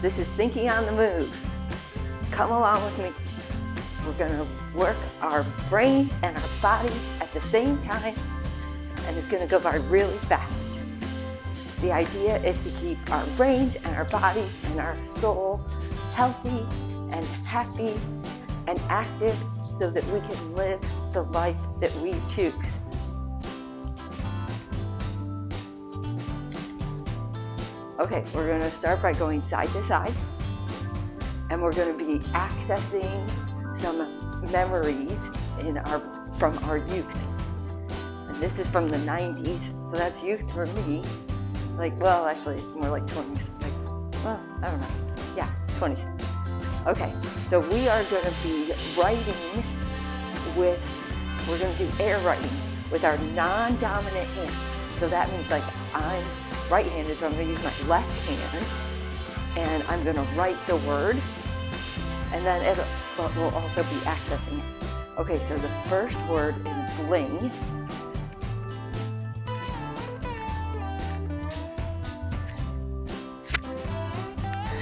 This is thinking on the move. Come along with me. We're going to work our brains and our bodies at the same time, and it's going to go by really fast. The idea is to keep our brains and our bodies and our soul healthy and happy and active so that we can live the life that we choose. Okay, we're going to start by going side to side, and we're going to be accessing some memories from our youth. And this is from the 90s, so that's youth for me. Well, actually, it's more like 20s. I don't know. Yeah, 20s. Okay, so we are going to be writing we're going to do air writing with our non-dominant hand. So that means I'm right-handed, so I'm going to use my left hand, and I'm going to write the word, and then we'll also be accessing it. Okay, so the first word is bling.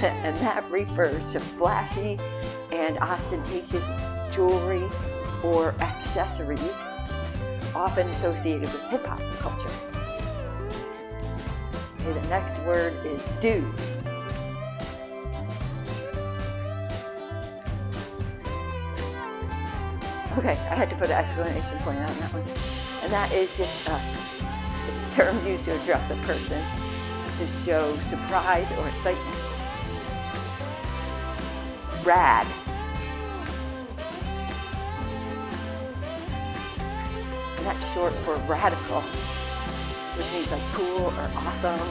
And that refers to flashy and ostentatious jewelry or accessories, often associated with hip-hop culture. Okay, the next word is do. Okay, I had to put an exclamation point on that one. And that is just a term used to address a person to show surprise or excitement. Rad. And that's short for radical, which means cool or awesome.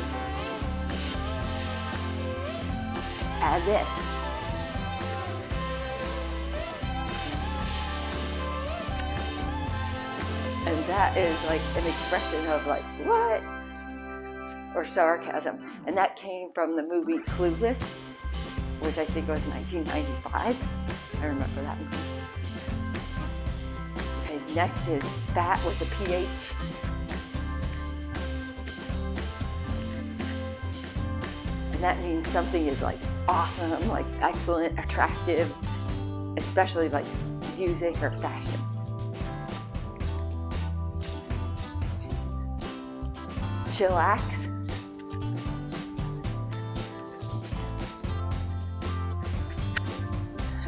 As if. And that is an expression of what? Or sarcasm. And that came from the movie Clueless, which I think was 1995. I remember that one. Okay, next is fat with a PH. And that means something is awesome, excellent, attractive, especially music or fashion. Chillax.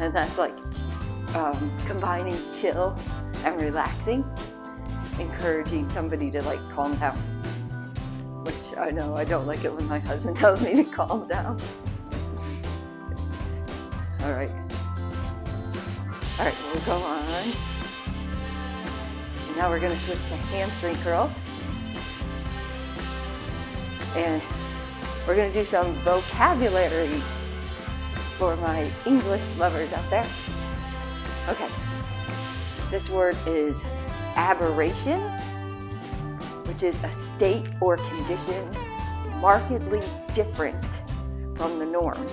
And that's combining chill and relaxing, encouraging somebody to calm down. Which I know I don't like it when my husband tells me to calm down. All right, we'll go on. And now we're going to switch to hamstring curls. And we're going to do some vocabulary for my English lovers out there. Okay, this word is aberration, which is a state or condition markedly different from the norm.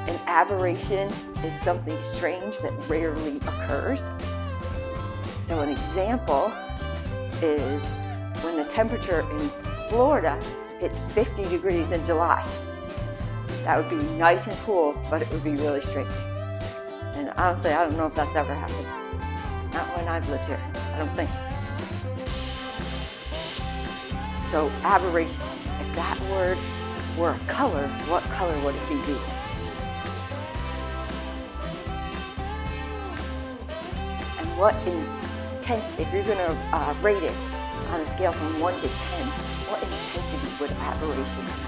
An aberration is something strange that rarely occurs. So an example is when the temperature in Florida hits 50 degrees in July. That would be nice and cool, but it would be really strange. And honestly, I don't know if that's ever happened. Not when I've lived here, I don't think. So aberration, if that word were a color, what color would it be? And what intensity, if you're going to rate it on a scale from 1 to 10, what intensity would aberration have?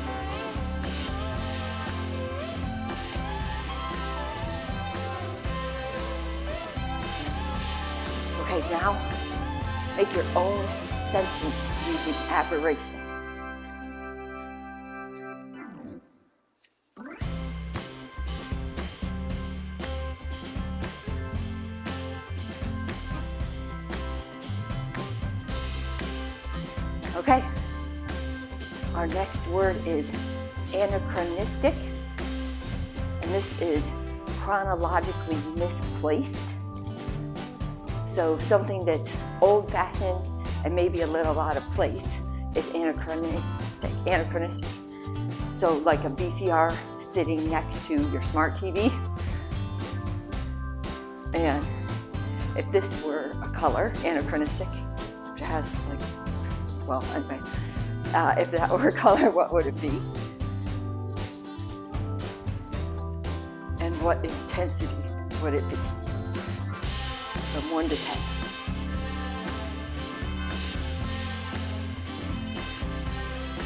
Okay, now make your own sentence using aberration. Okay, our next word is anachronistic, and this is chronologically misplaced. So something that's old-fashioned and maybe a little out of place is anachronistic. So like a VCR sitting next to your smart TV. And if this were a color, anachronistic, which has like, well, anyway, if that were a color, what would it be? And what intensity would it be? From 1 to 10.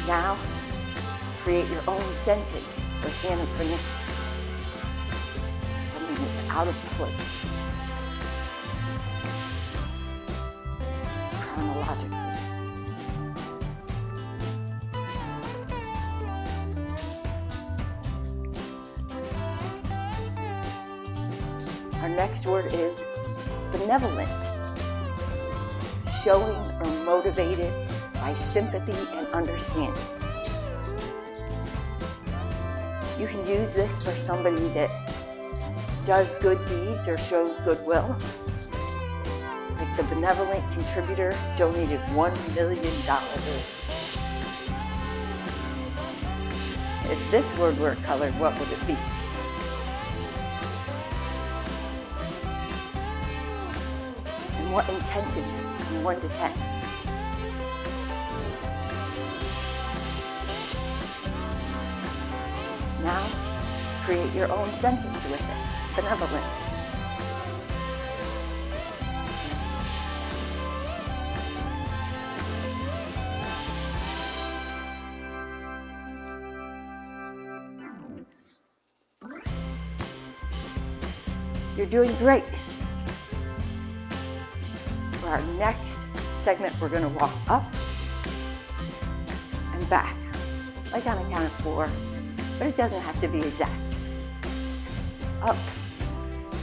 Now, create your own sentence with anachronistic, something that's out of place, chronologically. Our next word is benevolent, showing or motivated by sympathy and understanding. You can use this for somebody that does good deeds or shows goodwill. Like the benevolent contributor donated $1 million. If this word were colored, what would it be? And what intensity from 1 to 10? Now, create your own sentence with it. Benevolent. You're doing great. For our next segment, we're going to walk up and back, like on a count of 4. But it doesn't have to be exact. Up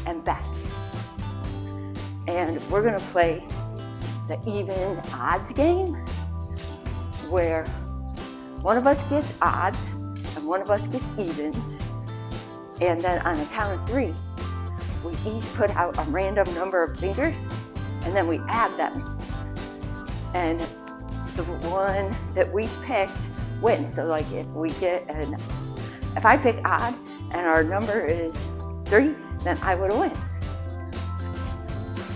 and back. And we're going to play the even odds game, where one of us gets odds and one of us gets evens. And then on a count of 3, we each put out a random number of fingers and then we add them. And the one that we picked wins. So like if I pick odd and our number is 3, then I would win.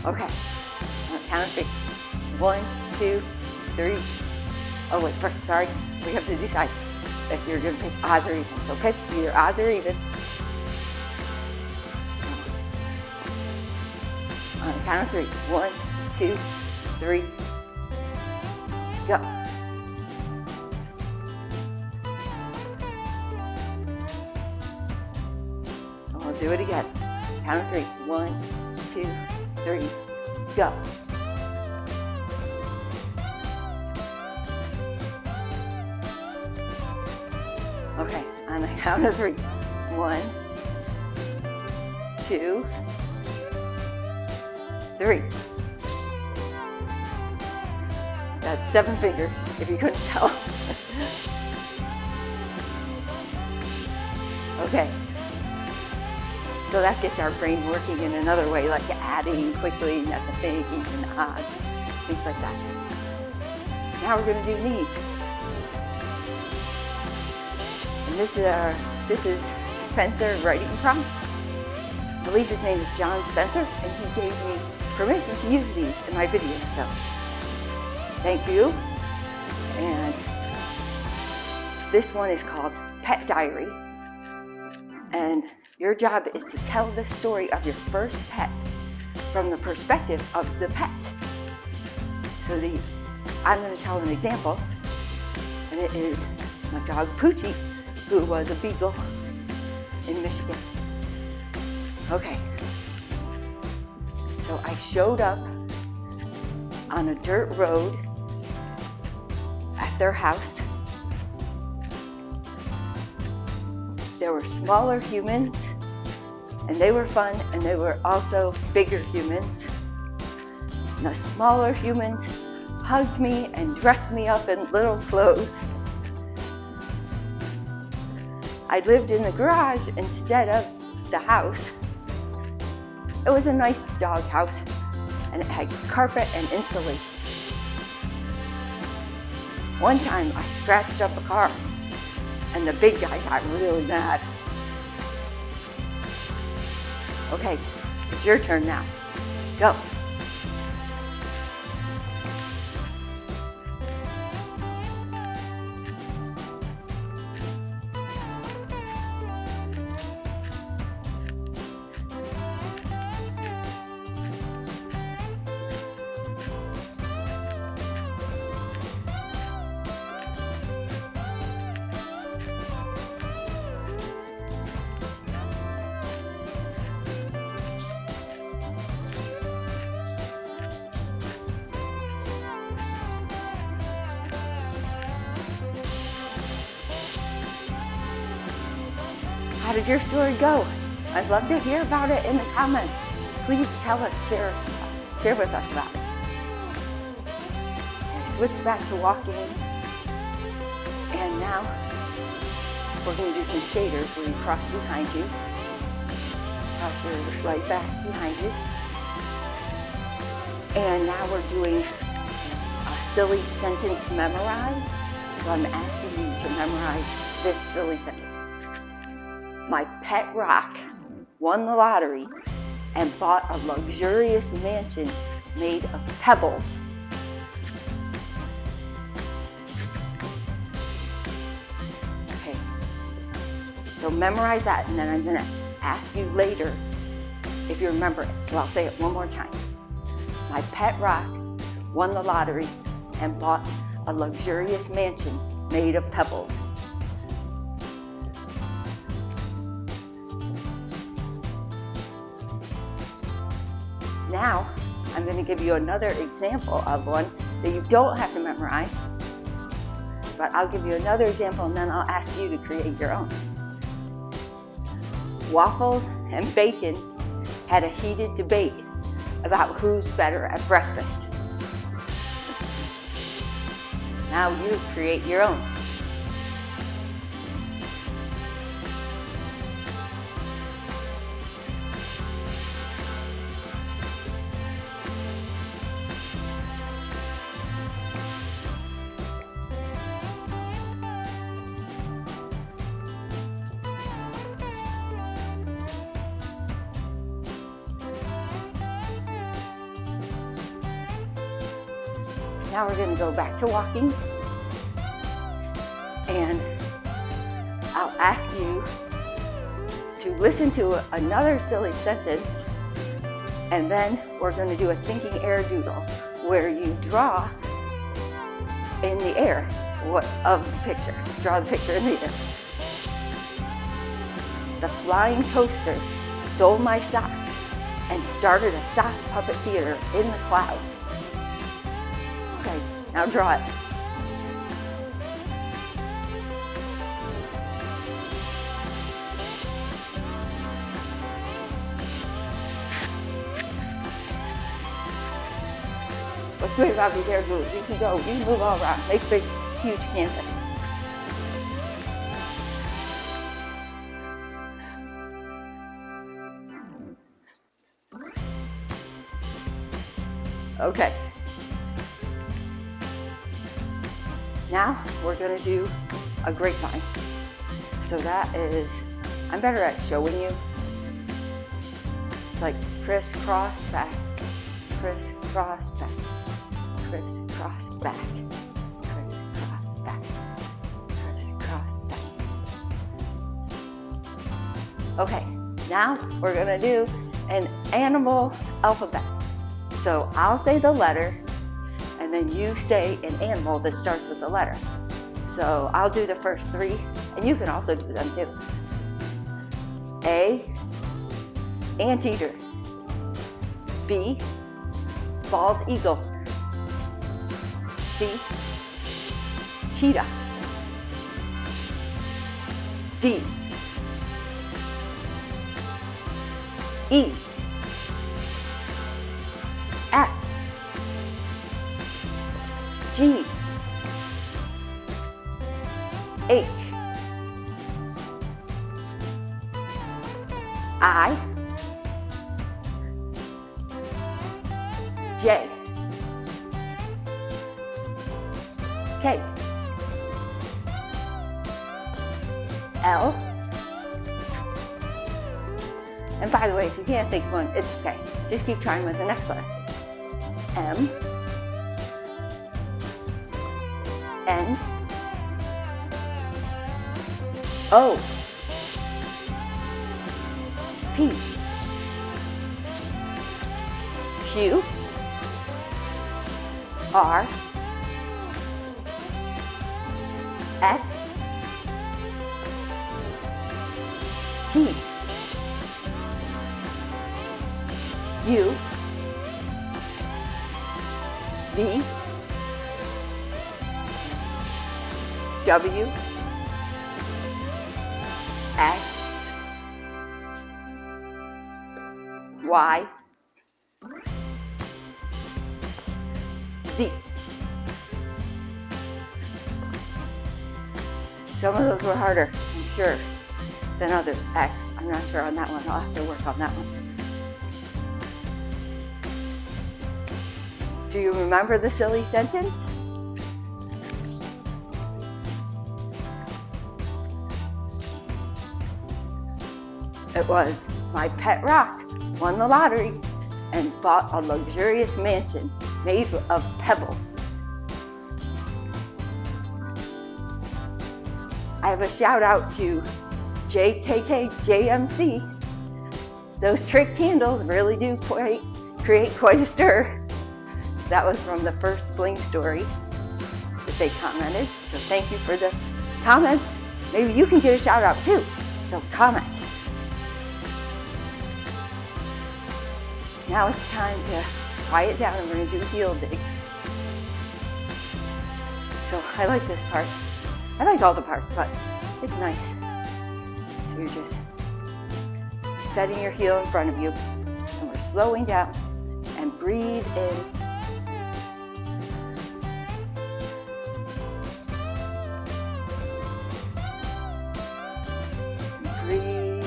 Okay, on the count of 3. 1, 2, 3. Oh wait, first, sorry. We have to decide if you're going to pick odds or evens. So pick either odds or evens. On the count of 3. 1, 2, 3. Go. We'll do it again. Count of 3. 1, 2, 3. Go. Okay, on the count of 3. 1, 2, 3. That's 7 fingers, if you couldn't tell. Okay. So that gets our brain working in another way, like adding quickly, not the thing, even odds, things like that. Now we're going to do knees. And this is Spencer writing prompts. I believe his name is John Spencer, and he gave me permission to use these in my video. So thank you. And this one is called Pet Diary. And your job is to tell the story of your first pet from the perspective of the pet. So I'm going to tell an example, and it is my dog Poochie, who was a beagle in Michigan. Okay, so I showed up on a dirt road at their house. There were smaller humans, and they were fun, and they were also bigger humans. And the smaller humans hugged me and dressed me up in little clothes. I lived in the garage instead of the house. It was a nice dog house, and it had carpet and insulation. One time I scratched up a car, and the big guy got really mad. Okay, it's your turn now. Go. How did your story go? I'd love to hear about it in the comments. Please tell us, share with us about it. Okay, switch back to walking. And now we're going to do some skaters where you cross behind you. Cross your right back behind you. And now we're doing a silly sentence memorize. So I'm asking you to memorize this silly sentence. My pet rock won the lottery and bought a luxurious mansion made of pebbles. Okay, so memorize that, and then I'm going to ask you later if you remember it. So I'll say it one more time. My pet rock won the lottery and bought a luxurious mansion made of pebbles. Now, I'm going to give you another example of one that you don't have to memorize, but I'll give you another example and then I'll ask you to create your own. Waffles and bacon had a heated debate about who's better at breakfast. Now you create your own. Now we're going to go back to walking, and I'll ask you to listen to another silly sentence, and then we're going to do a thinking air doodle where you draw in the air of the picture. Draw the picture in the air. The flying toaster stole my socks and started a sock puppet theater in the clouds. Okay, now draw it. What's great about these air doodles? You can move all around, make big, huge canvas. Okay. Now we're going to do a grapevine. So that is, I'm better at showing you. It's like crisscross back, crisscross back, crisscross back, crisscross back, crisscross back. Okay, now we're going to do an animal alphabet. So I'll say the letter, and then you say an animal that starts with the letter. So I'll do the first three, and you can also do them too. A, anteater. B, bald eagle. C, cheetah. D, E, F, G, H, I, J, K, L, And by the way, if you can't think of one, it's okay. Just keep trying with the next letter. M, N, O, P, Q, R, S, T, U, V, W, X, Y, Z. Some of those were harder, I'm sure, than others. X, I'm not sure on that one. I'll have to work on that one. Do you remember the silly sentence? It was, my pet rock won the lottery and bought a luxurious mansion made of pebbles. I have a shout out to JKKJMC. Those trick candles really do create quite a stir. That was from the first Bling story that they commented. So thank you for the comments. Maybe you can get a shout out too. So comment. Now it's time to quiet down and we're going to do heel digs. So I like this part. I like all the parts, but it's nice. So you're just setting your heel in front of you and we're slowing down and breathe in. Breathe in.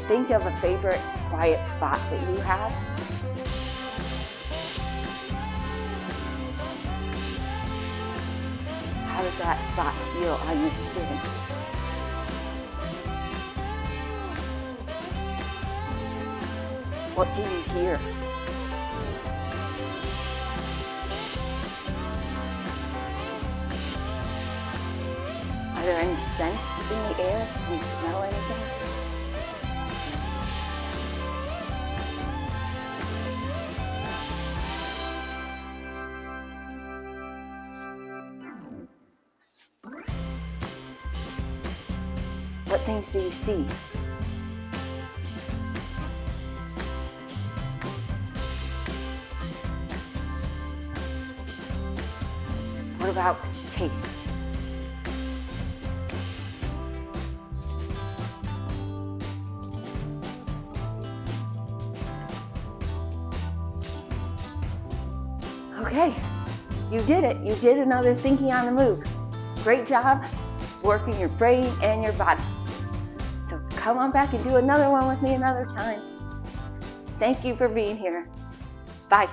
Think of a favorite quiet spot that you have. How does that spot feel on your skin? What do you hear? Are there any scents in the air? Can you smell anything? What things do you see? What about tastes? Okay, you did it. You did another thinking on the move. Great job working your brain and your body. So come on back and do another one with me another time. Thank you for being here. Bye.